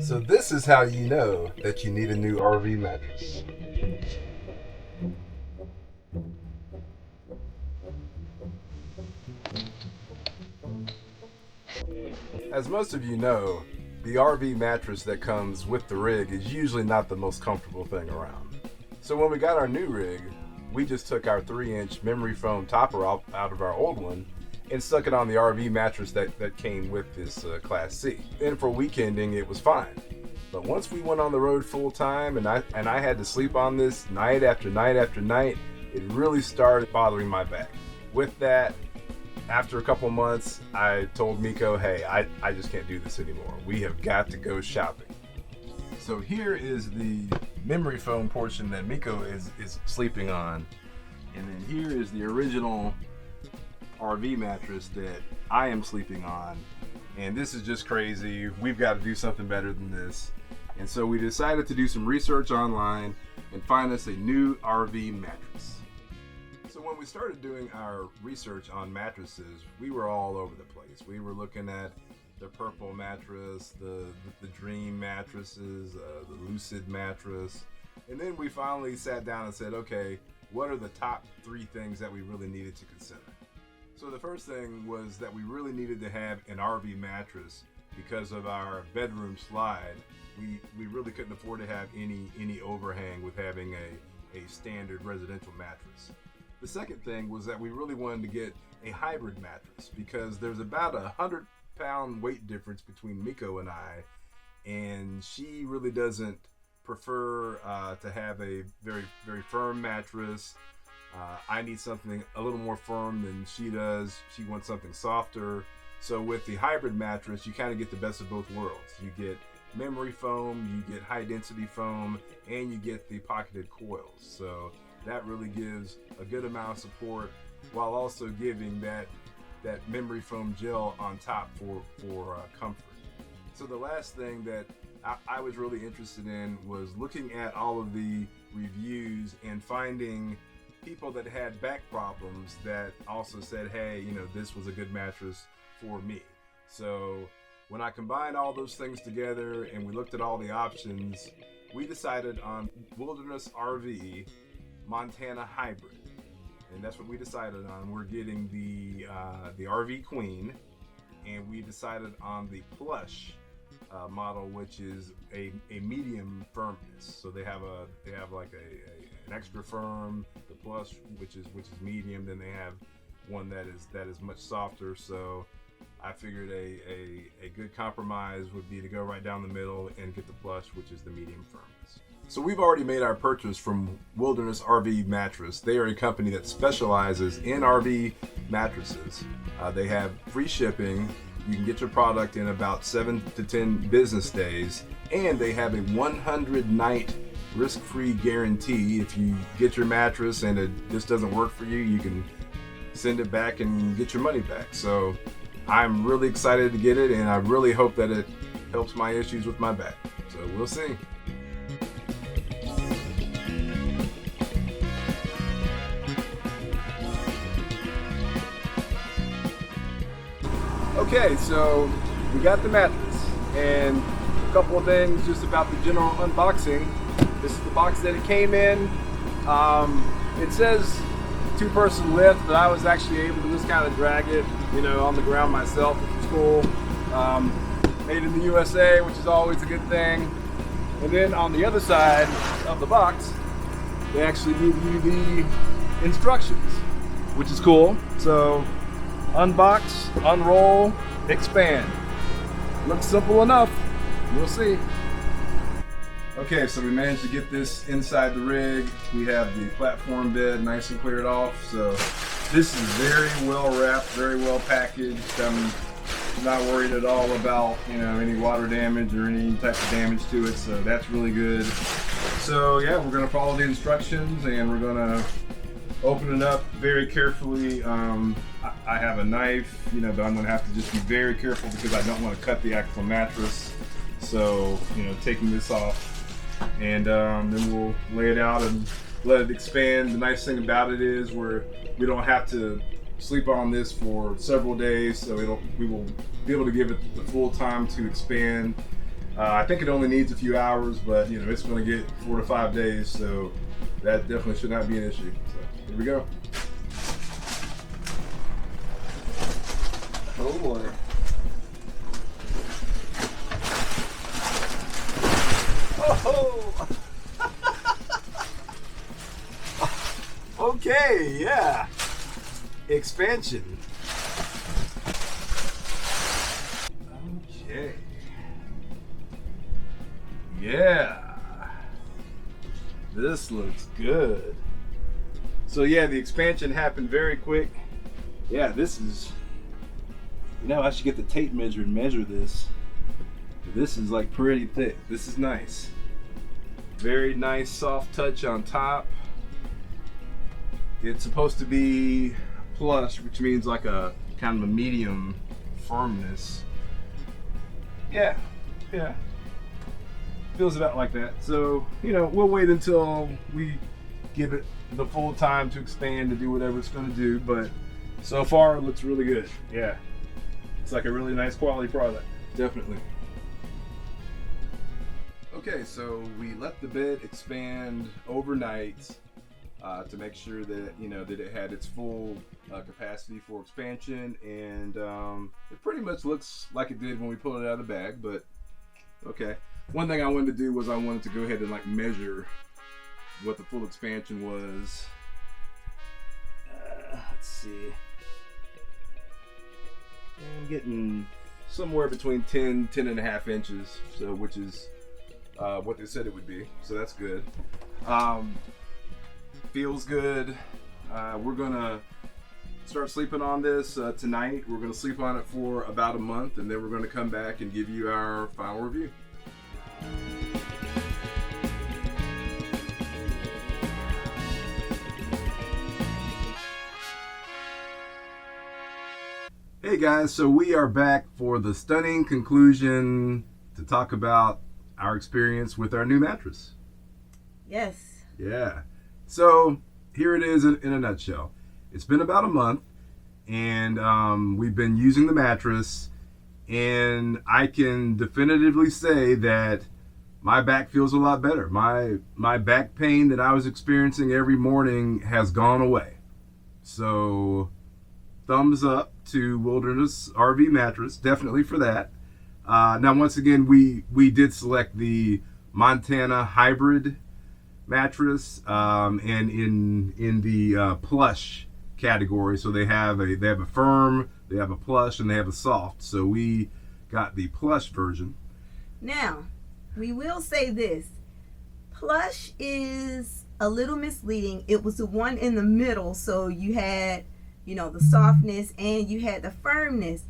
So this is how you know that you need a new RV mattress. As most of you know, the RV mattress that comes with the rig is usually not the most comfortable thing around. So when we got our new rig, we just took our 3-inch memory foam topper out of our old one and stuck it on the RV mattress that came with this Class C. And for weekending, it was fine. But once we went on the road full time and I had to sleep on this night after night after night, it really started bothering my back. With that, after a couple months, I told Miko, hey, I just can't do this anymore. We have got to go shopping. So here is the memory foam portion that Miko is sleeping on. And then here is the original RV mattress that I am sleeping on. And this is just crazy. We've got to do something better than this. And so we decided to do some research online and find us a new RV mattress. So when we started doing our research on mattresses, we were all over the place. We were looking at the Purple mattress, the Dream mattresses, the Lucid mattress. And then we finally sat down and said, okay, what are the top 3 things that we really needed to consider? So the first thing was that we really needed to have an RV mattress because of our bedroom slide. We really couldn't afford to have any overhang with having a standard residential mattress. The second thing was that we really wanted to get a hybrid mattress because there's about 100-pound weight difference between Miko and I, and she really doesn't prefer to have a very, very firm mattress. I need something a little more firm than she does. She wants something softer. So with the hybrid mattress, you kind of get the best of both worlds. You get memory foam, you get high density foam, and you get the pocketed coils. So that really gives a good amount of support while also giving that memory foam gel on top for comfort. So the last thing that I was really interested in was looking at all of the reviews and finding people that had back problems that also said, hey, this was a good mattress for me. So when I combined all those things together and we looked at all the options, we decided on Wilderness RV Montana Hybrid. And that's what we decided on. We're getting the RV Queen, and we decided on the Plush model, which is a medium firmness. So they have like an extra firm, the Plush, which is medium. Then they have one that is much softer. So I figured a good compromise would be to go right down the middle and get the Plush, which is the medium firmness. So we've already made our purchase from Wilderness RV Mattress. They are a company that specializes in RV mattresses. They have free shipping. You can get your product in about 7 to 10 business days, and they have a 100-night risk-free guarantee. If you get your mattress and it just doesn't work for you, you can send it back and get your money back. So I'm really excited to get it, and I really hope that it helps my issues with my back. So we'll see. Okay, so we got the mattress, and a couple of things just about the general unboxing. This is the box that it came in. It says 2-person lift, but I was actually able to just kind of drag it, on the ground myself, which is cool. Made in the USA, which is always a good thing. And then on the other side of the box, they actually give you the instructions, which is cool. So unbox, unroll, expand. Looks simple enough. We'll see. Okay, so we managed to get this inside the rig. We have the platform bed nice and cleared off. So this is very well wrapped, very well packaged. I'm not worried at all about any water damage or any type of damage to it. So that's really good. So yeah, we're gonna follow the instructions and we're gonna open it up very carefully. I have a knife, but I'm gonna have to just be very careful because I don't want to cut the actual mattress. So, taking this off, and then we'll lay it out and let it expand. The nice thing about it is we don't have to sleep on this for several days, so we will be able to give it the full time to expand. I think it only needs a few hours, but it's going to get 4 to 5 days, so that definitely should not be an issue. So here we go. Oh boy. Oh! Okay, yeah. Expansion. Okay. Yeah. This looks good. So yeah, the expansion happened very quick. Yeah, this is, I should get the tape measure and measure this. This is like pretty thick. This is nice. Very nice soft touch on top. It's supposed to be plush, which means like a kind of a medium firmness. Yeah. Feels about like that. So, we'll wait until we give it the full time to expand to do whatever it's going to do. But so far, it looks really good. Yeah. It's like a really nice quality product. Definitely. Okay, so we let the bed expand overnight to make sure that that it had its full capacity for expansion, and it pretty much looks like it did when we pulled it out of the bag. But okay, one thing I wanted to do was I wanted to go ahead and measure what the full expansion was. Let's see. I'm getting somewhere between 10 and a half inches, so which is what they said it would be, so that's good. Feels good. We're gonna start sleeping on this tonight. We're gonna sleep on it for about a month, and then we're gonna come back and give you our final review. Hey guys, so we are back for the stunning conclusion to talk about our experience with our new mattress. Yes. Yeah. So here it is in a nutshell. It's been about a month, and we've been using the mattress, and I can definitively say that my back feels a lot better. My back pain that I was experiencing every morning has gone away. So thumbs up to Wilderness RV Mattress, definitely for that. Now, once again, we did select the Montana Hybrid mattress, and in the plush category. So they have a firm, they have a plush, and they have a soft. So we got the plush version. Now, we will say this. Plush is a little misleading. It was the one in the middle, so you had, the softness and you had the firmness.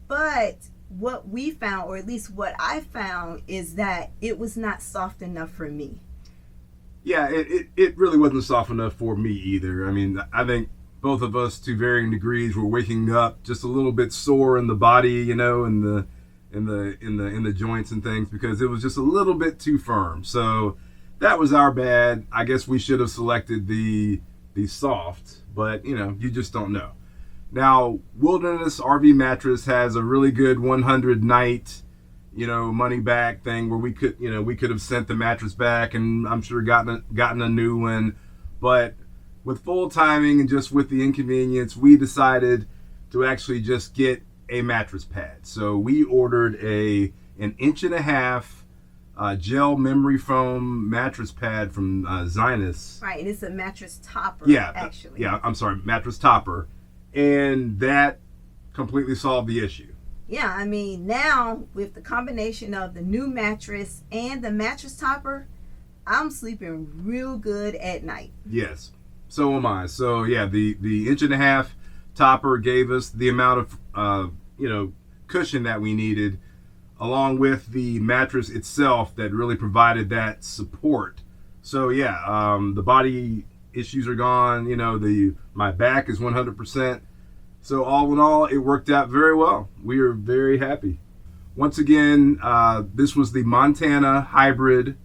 But what we found, or at least what I found, is that it was not soft enough for me. Yeah, it really wasn't soft enough for me either. I mean, I think both of us, to varying degrees, were waking up just a little bit sore in the body, in the joints and things, because it was just a little bit too firm. So that was our bad. I guess we should have selected the soft, but you just don't know. Now, Wilderness RV Mattress has a really good 100 night money back thing where we could have sent the mattress back, and I'm sure gotten a new one. But with full timing and just with the inconvenience, we decided to actually just get a mattress pad. So we ordered an 1.5 inch gel memory foam mattress pad from Zinus. Right, and it's a mattress topper. Yeah, actually. Yeah, I'm sorry, mattress topper, and that completely solved the issue. Yeah, I mean, now with the combination of the new mattress and the mattress topper, I'm sleeping real good at night. Yes, so am I. So yeah, the 1.5 inch topper gave us the amount of cushion that we needed, along with the mattress itself that really provided that support. So yeah, the body issues are gone. My back is 100%. So all in all, it worked out very well. We are very happy. Once again, this was the Montana Hybrid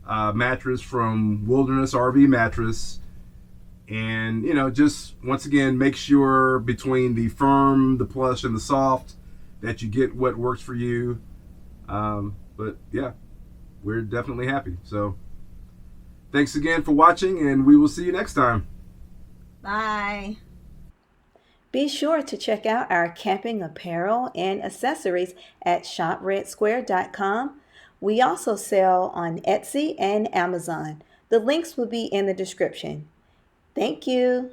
mattress from Wilderness RV Mattress. And, just once again, make sure between the firm, the plush, and the soft that you get what works for you. But yeah, we're definitely happy. So thanks again for watching, and we will see you next time. Bye. Be sure to check out our camping apparel and accessories at shopredsquare.com. We also sell on Etsy and Amazon. The links will be in the description. Thank you.